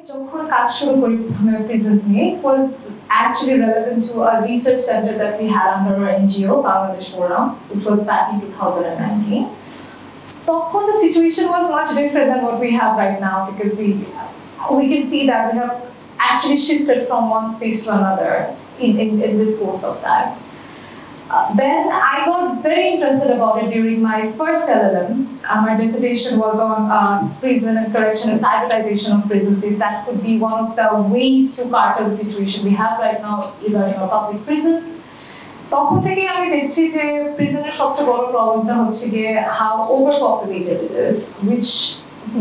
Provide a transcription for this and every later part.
যখন কাজ শুরু করি প্রথমে prisons নিয়ে, it was actually relevant to a research center that we had under our NGO, Bangladesh Forum, which was back in 2019. তখন the situation was much different than what we have right now because we can see that we have actually shifted from one space to another in this course of time. Then I got very interested about it during my first LLM. My dissertation was on prison and correction and privatization of prisons. If that could be one of the ways to counter the situation we have right now regarding our public prisons. তখন থেকে আমি দেখছি যে প্রিজনের সবচেয়ে বড় প্রবলেমটা হচ্ছে গিয়ে how overpopulated it is, which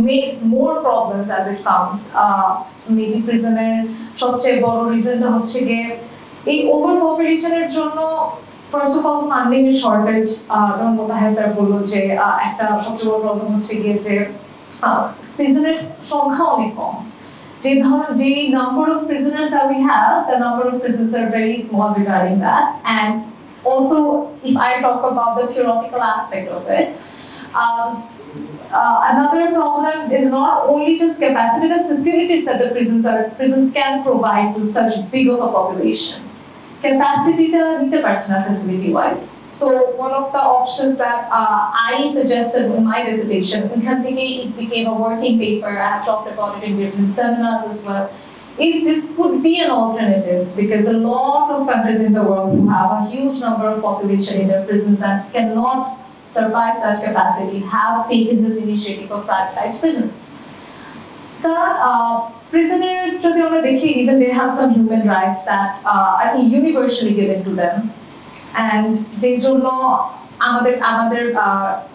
makes more problems as it comes. Maybe প্রিজনের সবচেয়ে বড় রিজনটা হচ্ছে গিয়ে এই ওভারপপুলেশনের জন্য ফার্স্ট অফ অল ফান্ডিং এর শর্টেজ, যেমন মোতাহের স্যার বললো যে একটা সবচেয়ে বড় প্রবলেম হচ্ছে গিয়ে যে প্রিজনের সংখ্যা অনেক কম। যে number of prisoners that we have, the number of prisons are very small regarding that. And also, if I talk about the theoretical aspect of it, another problem is not only just capacity, the facilities that the prisons can provide to such big of a population. Capacity to nite parche na facility wise. So one of the options that I suggested in my dissertation, it became a working paper. I have talked about it in different seminars as well. If this could be an alternative, because a lot of countries in the world who have a huge number of population in their prisons and cannot surpass that capacity have taken this initiative of privatized prisons. Prisoner যদি আমরা দেখি, even they have some human rights that are universally given to them, and যে জন্য আমাদের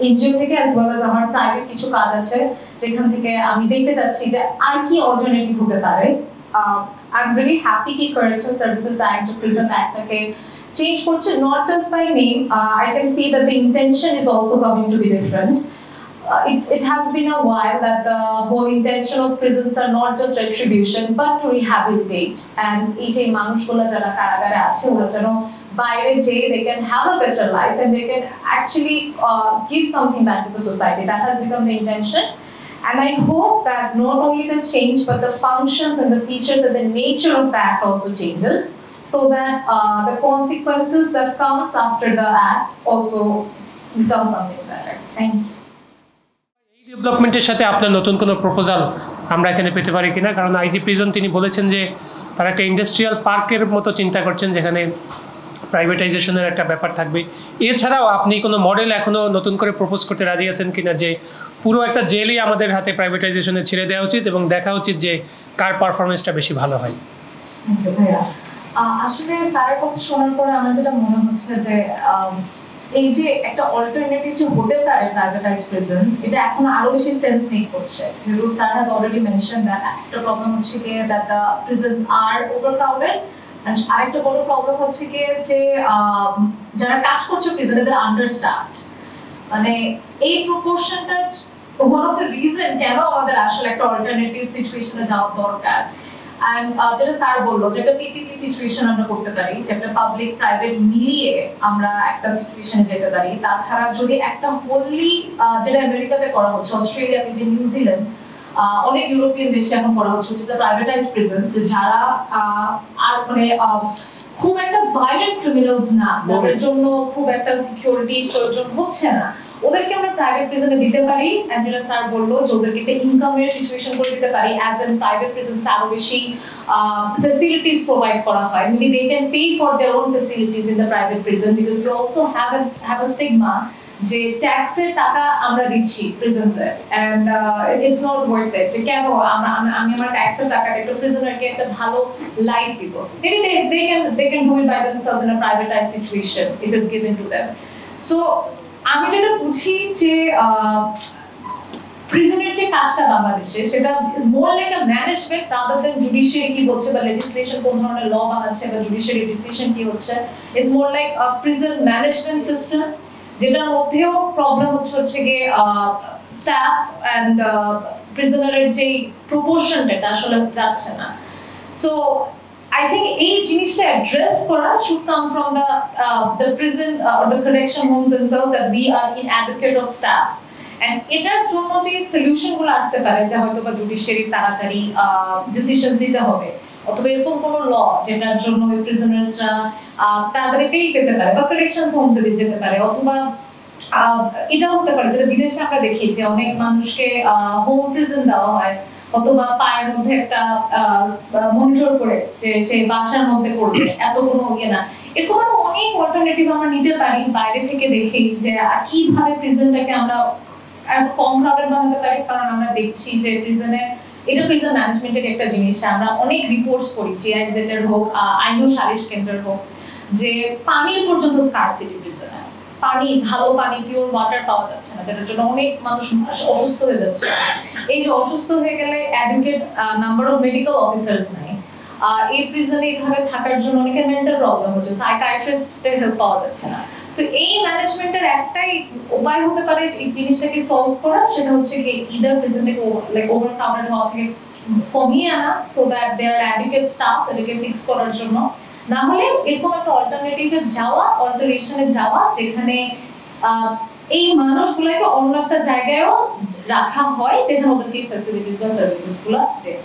NGO থেকে as well as আমার private কিছু কাজ আছে যেখান থেকে আমি দেখতে চাচ্ছি যে আর কি অল্টারনেটিভ হতে পারে। I'm really happy কি Correction Services Act, Prison Act-টাকে change করছে, not just by name. I can see that the intention is also coming to be different. It has been a while that the whole intention of prisons are not just retribution but to rehabilitate, and এই যে মানুষগুলো যারা কারাগারে আছে ওরা যেন বাইরে যে they can have a better life and they can actually give something back to the society. That has become the intention, and I hope that not only the change but the functions and the features and the nature of the act also changes, so that the consequences that comes after the act also become something better. Thank you. ডেভেলপমেন্টের সাথে আপনার নতুন কোনো proposal আমরা এখানে পেতে পারি কিনা? কারণ আইজি প্রিজন তিনি বলেছেন যে তারা একটা ইন্ডাস্ট্রিয়াল পার্কের মতো চিন্তা করছেন যেখানে প্রাইভেটাইজেশনের একটা ব্যাপার থাকবে। এছাড়াও আপনি কোনো মডেল এখনও নতুন করে প্রপোজ করতে রাজি আছেন কিনা যে পুরো একটা জেলই আমাদের হাতে প্রাইভেটাইজেশনে ছেড়ে দেওয়া উচিত এবং দেখা উচিত যে কার পারফরমেন্সটা বেশি ভালো হয়? আসলে স্যারের কথা শোনার পরে আমার যেটা মনে হচ্ছে যে এই যে একটা অল্টারনেটিভ যে হতে পারে প্রাইভেটাইজড প্রিজন, এটা এখন আরো বেশি সেন্স মেক করছে। যেহেতু sir has already mention that একটা প্রবলেম হচ্ছে কি that the prisons are overcrowded, and আরেকটা বড় প্রবলেম হচ্ছে কি যে যারা কাজ করছে প্রিজনে তারা আন্ডারস্টাফড। মানে এই প্রপোর্শনটা ওয়ান অফ দ্য রিজন কেন আমাদের আসলে একটা অল্টারনেটিভ সিচুয়েশনে যাওয়া দরকার। And যেটা স্যার বললো যে একটা পিপিপি সিচুয়েশন আমরা করতে পারি, যে একটা পাবলিক প্রাইভেট মিলিয়ে আমরা একটা সিচুয়েশনে যেতে পারি। তাছাড়া যদি একটা হোলি যেটা আমেরিকাতে করা হচ্ছে, অস্ট্রেলিয়াতে, নিউজিল্যান্ড, অনেক ইউরোপিয়ান দেশে এখন করা হচ্ছে, প্রাইভেটাইজড প্রিজনস, যে যারা আর মানে খুব একটা ভায়োলেন্ট ক্রিমিনালস না, যাদের জন্য খুব একটা সিকিউরিটি প্রয়োজন হচ্ছে না, ওদেরকে আমরা প্রাইভেট প্রিজনে দিতে পারি। এন্ড যেটা স্যার বললো যে ওদেরকে একটা ইনকামের সিচুয়েশন করে দিতে পারি, অ্যাজ এন প্রাইভেট প্রিজনস আরো বেশি ফ্যাসিলিটিস প্রোভাইড করা হয়। Maybe they can pay for their own facilities in the private prison, because we also have a stigma যে ট্যাক্সের টাকা আমরা দিচ্ছি প্রিজনসে, and it's not worth it. যে কেন আমি আমার ট্যাক্সের টাকাটা একটা প্রিজনারকে একটা ভালো লাইফ দিব। Maybe they can do it by themselves in a privatized situation if it's given to them. So আমি যেটা বুঝি যে প্রিজনের যে কাজটা বাংলাদেশে, সেটা is more like a management rather than judiciary কি বলছে বা লেজিসলেশন কোন ধরনের ল বানাচ্ছে বা জুডিশিয়ারি ডিসিশন কি হচ্ছে। It's more like a prison management system, যেটার মধ্যেও প্রবলেম হচ্ছে গিয়ে স্টাফ অ্যান্ড প্রিজনারের যে প্রপোর্শনটা আসলে যাচ্ছে না। সো I think এই জিনিসটা address করা should come from the prison or the correction homes themselves, that we are inadequate of staff and এটার জন্য যে সলিউশন গুলো আসতে পারে, যে হয়তো বা জুডিশিয়ারি তাড়াতাড়ি ডিসিশন দিতে হবে, অথবা এরকম কোনো ল যেটার জন্য ওই প্রিজনার্সরা তাড়াতাড়ি বেল পেতে পারে বা কারেকশন হোমসে যেতে পারে, অথবা এটা হতে পারে যেটা বিদেশে আমরা দেখি যে অনেক মানুষকে হোম প্রিজন দেওয়া হয়, অথবা পায়ের মধ্যে একটা মনিটর করে যে সে বাসার মধ্যে করবে, এত কোনো ইয়ে না। এরকম আরো অনেক অল্টারনেটিভ আমরা নিতে পারি বাইরে থেকে দেখে, যে কিভাবে প্রিজনটাকে আমরা কম ক্রাউডেড বানাতে পারি। কারণ আমরা দেখছি যে প্রিজনে, এটা প্রিজন ম্যানেজমেন্টের একটা জিনিস, আমরা অনেক রিপোর্টস করি, জিআইজেড এর হোক, আইনু সালিশ কেন্দ্রের হোক, যে পানির পর্যন্ত স্কারসিটি প্রিজনে, পানি, ভালো পানি, পিওর ওয়াটার পাওয়া যাচ্ছে না, যেটার জন্য অনেক মানুষ অসুস্থ হয়ে যাচ্ছে। এই যে অসুস্থ হয়ে গেলে adequate number of medical officers নাই, এই প্রিজনে এইভাবে থাকার জন্য অনেকের মেন্টাল প্রবলেম হচ্ছে, সাইকিয়াট্রিস্টের হেল্প পাওয়া যাচ্ছে না। সো এই ম্যানেজমেন্টের একটাই উপায় হতে পারে এই জিনিসটাকে সলভ করা, সেটা হচ্ছে কি ইদার প্রিজনটাকে লাইক ওভারক্রাউডেড হওয়া থেকে কমিয়ে আনা, so that their adequate staff এটাকে ফিক্স করার জন্য। না হলে এরকম একটা অল্টারনেটিভে যাওয়া, অল্টারেশনে যাওয়া, যেখানে এই মানুষগুলোকে অন্য একটা জায়গায়ও রাখা হয়, যেখানে ওদেরকে ফ্যাসিলিটিস বা সার্ভিসেস গুলো দেয়।